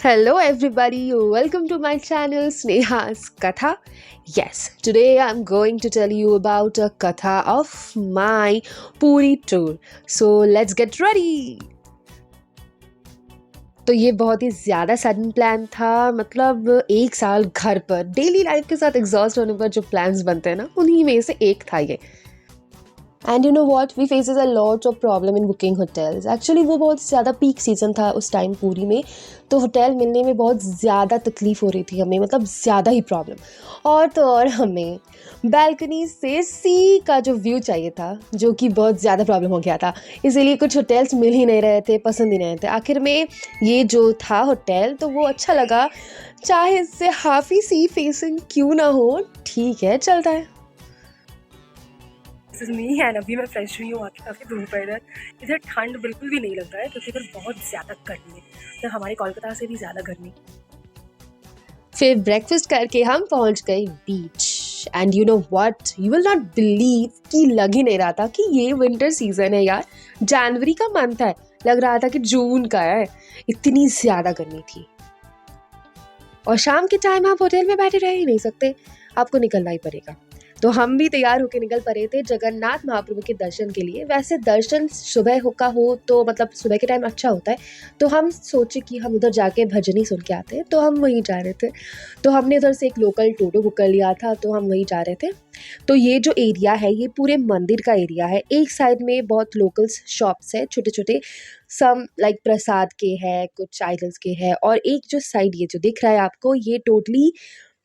Hello, everybody. Welcome to my channel Sneha's Katha. Yes, today I'm going to tell you about a Katha of my Puri tour. So let's get ready. तो ये बहुत ही ज़्यादा sudden plan था। मतलब एक साल घर पर डेली लाइफ के साथ एग्जॉस्ट होने पर जो प्लान्स बनते हैं ना, उन्हीं में से एक था ये। And you know what, we faces a lot of problem in booking hotels. Actually वो बहुत ज़्यादा पीक सीजन था उस टाइम पूरी में, तो होटल मिलने में बहुत ज़्यादा तकलीफ़ हो रही थी हमें, मतलब ज़्यादा ही प्रॉब्लम। और तो और हमें बैल्कनी से सी का जो व्यू चाहिए था, जो कि बहुत ज़्यादा प्रॉब्लम हो गया था। इसीलिए कुछ होटल्स मिल ही नहीं रहे थे, पसंद ही नहीं रहे थे। आखिर में ये जो था होटल, तो वो अच्छा लगा, चाहे इससे हाफ ही सी फेसिंग क्यों ना हो, ठीक है, चलता है। दिस इज़ मी एंड अभी मैं फ्रेश हुई हूँ। आके काफ़ी धूप है इधर। इधर ठंड बिल्कुल भी नहीं लग रहा है क्योंकि इधर बहुत ज़्यादा गर्मी है। इधर हमारे कोलकाता से भी ज़्यादा गर्मी। फिर ब्रेकफास्ट करके हम पहुंच गए beach. And you know what, you will not believe कि लग ही नहीं रहा था कि ये विंटर सीजन है यार। जनवरी का मंथ है, लग रहा था कि जून का है, इतनी ज़्यादा गर्मी थी। और शाम के टाइम आप होटल में बैठे रह ही नहीं सकते, आपको निकलना ही पड़ेगा। तो हम भी तैयार होकर निकल पड़े थे जगन्नाथ महाप्रभु के दर्शन के लिए। वैसे दर्शन सुबह का हो तो मतलब सुबह के टाइम अच्छा होता है, तो हम सोचे कि हम उधर जाके भजन ही सुन के आते हैं, तो हम वहीं जा रहे थे। तो हमने उधर से एक लोकल टोटो बुक कर लिया था, तो हम वहीं जा रहे थे। तो ये जो एरिया है, ये पूरे मंदिर का एरिया है। एक साइड में बहुत लोकल्स शॉप्स है, छोटे छोटे, सम लाइक प्रसाद के हैं, कुछ आइडल्स के हैं। और एक जो साइड ये जो दिख रहा है आपको, ये टोटली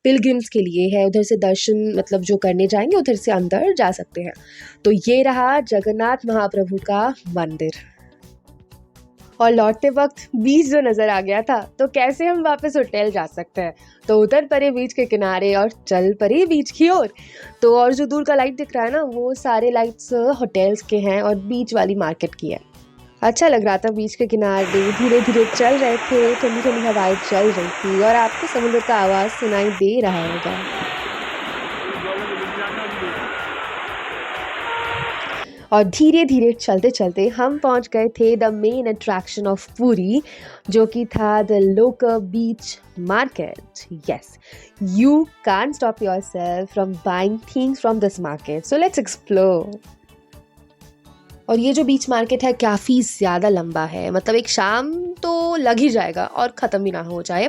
पिलग्रिम्स के लिए है। उधर से दर्शन मतलब जो करने जाएंगे उधर से अंदर जा सकते हैं। तो ये रहा जगन्नाथ महाप्रभु का मंदिर। और लौटते वक्त बीच जो नज़र आ गया था, तो कैसे हम वापस होटल जा सकते हैं। तो उतर पड़े बीच के किनारे और चल पड़े बीच की ओर। तो और जो दूर का लाइट दिख रहा है ना, वो सारे लाइट्स होटल्स के हैं और बीच वाली मार्केट की है। अच्छा लग रहा था बीच के किनारे धीरे धीरे चल रहे थे, ठंडी ठंडी हवाएं चल रही थी और आपको समुद्र का आवाज़ सुनाई दे रहा होगा। और धीरे धीरे चलते चलते हम पहुंच गए थे द मेन अट्रैक्शन ऑफ पूरी, जो कि था the local beach market. Yes, you can stop your self from buying things from this market, so let's explore. और ये जो बीच मार्केट है काफ़ी ज़्यादा लंबा है, मतलब एक शाम तो लग ही जाएगा और ख़त्म भी ना हो जाए।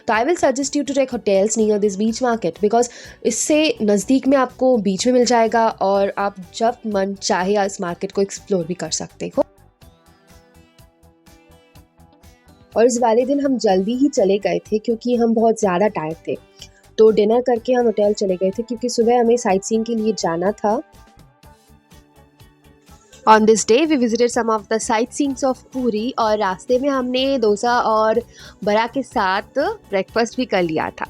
तो I will suggest you to take hotels near this beach market, because इससे नज़दीक में आपको बीच में मिल जाएगा और आप जब मन चाहे इस मार्केट को एक्सप्लोर भी कर सकते हो। और इस वाले दिन हम जल्दी ही चले गए थे क्योंकि हम बहुत ज़्यादा टायर्ड थे। तो डिनर करके हम होटल चले गए थे क्योंकि सुबह हमें साइट सीइंग के लिए जाना था। On this day we visited some of the sightseeings of Puri और रास्ते में हमने डोसा और बड़ा के साथ ब्रेकफास्ट भी कर लिया था।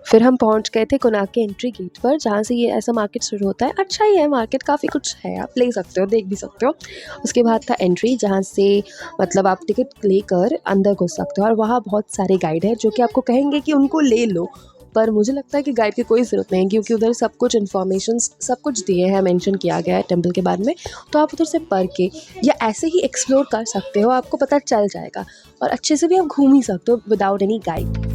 फिर हम पहुंच गए थे कोणार्क के एंट्री गेट पर, जहाँ से ये ऐसा मार्केट शुरू होता है। अच्छा ही है मार्केट, काफ़ी कुछ है, आप ले सकते हो, देख भी सकते हो। उसके बाद था एंट्री, जहाँ से मतलब आप टिकट लेकर अंदर घुस सकते हो। और वहाँ बहुत सारे गाइड हैं जो कि आपको कहेंगे कि उनको ले लो, पर मुझे लगता है कि गाइड की कोई ज़रूरत नहीं है क्योंकि उधर सब कुछ इन्फॉर्मेशन सब कुछ दिए हैं, मेंशन किया गया है टेम्पल के बारे में। तो आप उधर से पढ़ के या ऐसे ही एक्सप्लोर कर सकते हो, आपको पता चल जाएगा। और अच्छे से भी आप घूम ही सकते हो without any guide.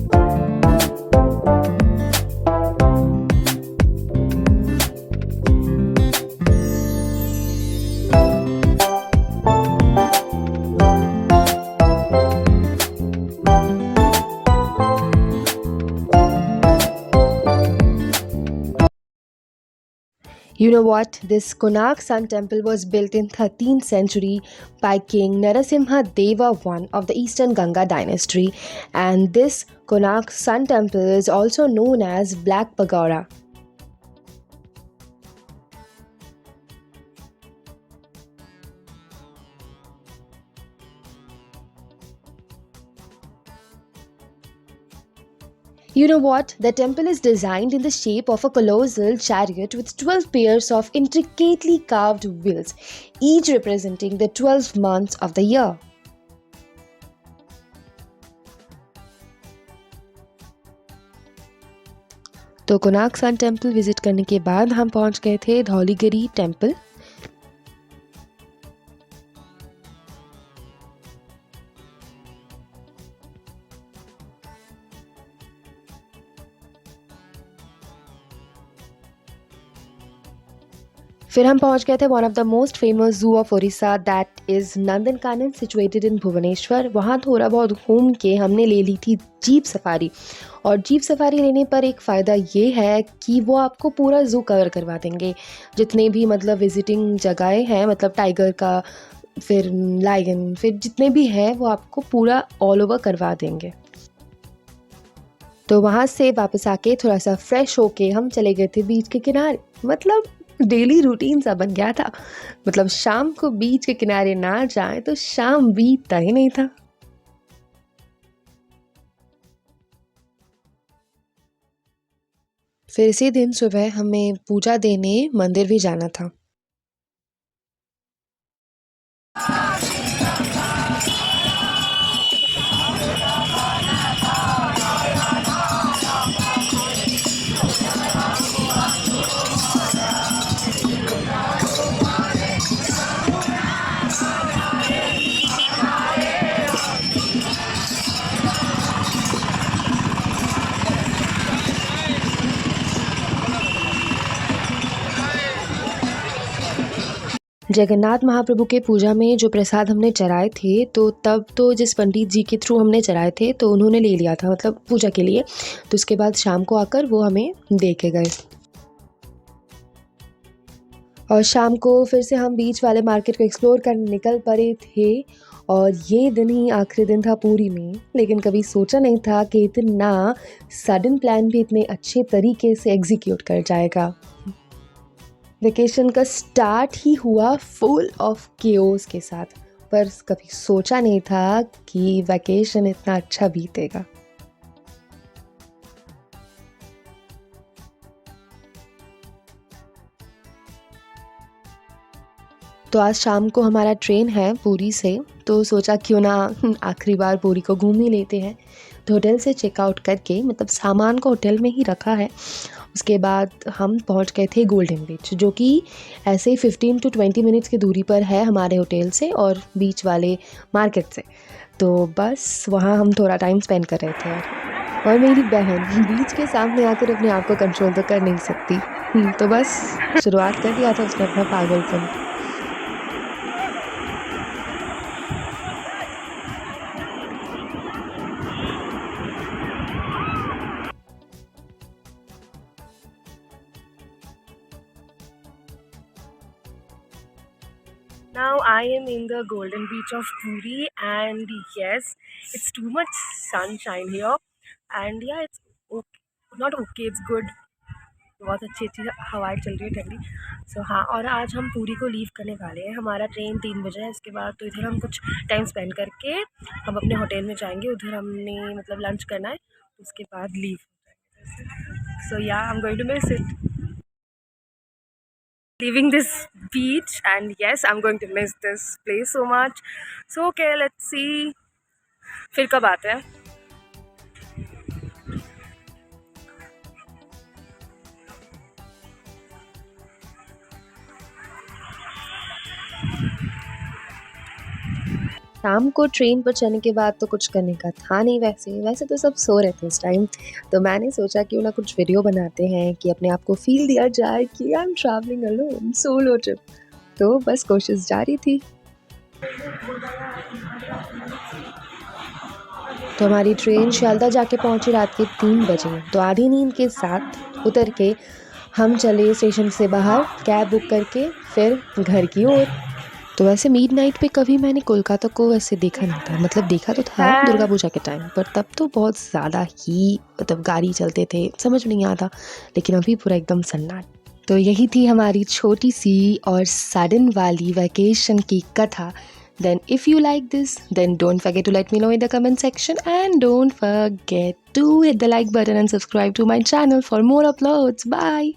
You know what? This Konark Sun Temple was built in 13th century by King Narasimha Deva I of the Eastern Ganga dynasty, and this Konark Sun Temple is also known as Black Pagoda. You know what? The temple is designed in the shape of a colossal chariot with 12 pairs of intricately carved wheels, each representing the 12 months of the year. तो Konark sun temple visit करने के बाद हम पहुंच गए थे Dhauligiri temple. फिर हम पहुंच गए थे one of the most famous zoo of Orissa, that is Nandankanan, situated in Bhubaneswar. वहाँ थोड़ा बहुत घूम के हमने ले ली थी जीप सफारी। और जीप सफारी लेने पर एक फ़ायदा ये है कि वो आपको पूरा ज़ू कवर करवा देंगे, जितने भी मतलब विजिटिंग जगहें हैं, मतलब टाइगर का, फिर लायन, फिर जितने भी हैं वो आपको पूरा ऑल ओवर करवा देंगे। तो वहाँ से वापस आके थोड़ा सा फ्रेश होके हम चले गए थे बीच के किनारे। मतलब डेली रूटीन सा बन गया था, मतलब शाम को बीच के किनारे ना जाए तो शाम बीतता ही नहीं था। फिर इसी दिन सुबह हमें पूजा देने मंदिर भी जाना था। जगन्नाथ महाप्रभु के पूजा में जो प्रसाद हमने चढ़ाए थे, तो तब तो जिस पंडित जी के थ्रू हमने चढ़ाए थे तो उन्होंने ले लिया था, मतलब पूजा के लिए। तो उसके बाद शाम को आकर वो हमें दे के गए। और शाम को फिर से हम बीच वाले मार्केट को एक्सप्लोर करने निकल पड़े थे। और ये दिन ही आखिरी दिन था पुरी में, लेकिन कभी सोचा नहीं था कि इतना सडन प्लान भी इतने अच्छे तरीके से एग्जीक्यूट कर जाएगा। वेकेशन का स्टार्ट ही हुआ फुल ऑफ केओस के साथ, पर कभी सोचा नहीं था कि वैकेशन इतना अच्छा बीतेगा। तो आज शाम को हमारा ट्रेन है पुरी से, तो सोचा क्यों ना आखिरी बार पुरी को घूम ही लेते हैं। तो होटल से चेकआउट करके, मतलब सामान को होटल में ही रखा है, उसके बाद हम पहुंच गए थे गोल्डन बीच, जो कि ऐसे ही 15 to 20 मिनट्स की दूरी पर है हमारे होटल से और बीच वाले मार्केट से। तो बस वहाँ हम थोड़ा टाइम स्पेंड कर रहे थे। और मेरी बहन बीच के सामने आकर अपने आप को कंट्रोल तो कर नहीं सकती, तो बस शुरुआत कर दिया था उसने अपना पागलपन। Now I am in the golden beach of Puri, and yes, it's too much sunshine here, and yeah, it's okay, not okay, it's good. बहुत अच्छी अच्छी हवाएं चल रही है ठंडी। सो हाँ, और आज हम पुरी को लीव करने वाले हैं। हमारा ट्रेन 3 बजे है। इसके बाद तो इधर हम कुछ टाइम स्पेंड करके हम अपने होटल में जाएंगे। उधर हमने मतलब लंच करना है, उसके बाद leave. So yeah I am going to miss it, leaving this beach, and yes, I'm going to miss this place so much. So okay, let's see फिर कब आते हैं। शाम को ट्रेन पर चढ़ने के बाद तो कुछ करने का था नहीं। वैसे तो सब सो रहे थे उस टाइम, तो मैंने सोचा क्यों ना कुछ वीडियो बनाते हैं कि अपने आप को फील दिया जाए कि I am travelling alone, solo trip. तो बस कोशिश जारी थी। तो हमारी ट्रेन शालदा जाके पहुंची रात के 3 बजे। तो आधी नींद के साथ उतर के हम चले स्टेशन से बाहर कैब बुक करके फिर घर की ओर। तो वैसे मिडनाइट पे कभी मैंने कोलकाता को वैसे देखा नहीं था, मतलब देखा तो था दुर्गा पूजा के टाइम पर, तब तो बहुत ज़्यादा ही मतलब गाड़ी चलते थे, समझ नहीं आता। लेकिन अभी पूरा एकदम सन्नाट। तो यही थी हमारी छोटी सी और सडन वाली वैकेशन की कथा, Then if you like this, then don't forget to let me know in the comment section, and don't forget to hit the like button and subscribe to my channel for more uploads. Bye.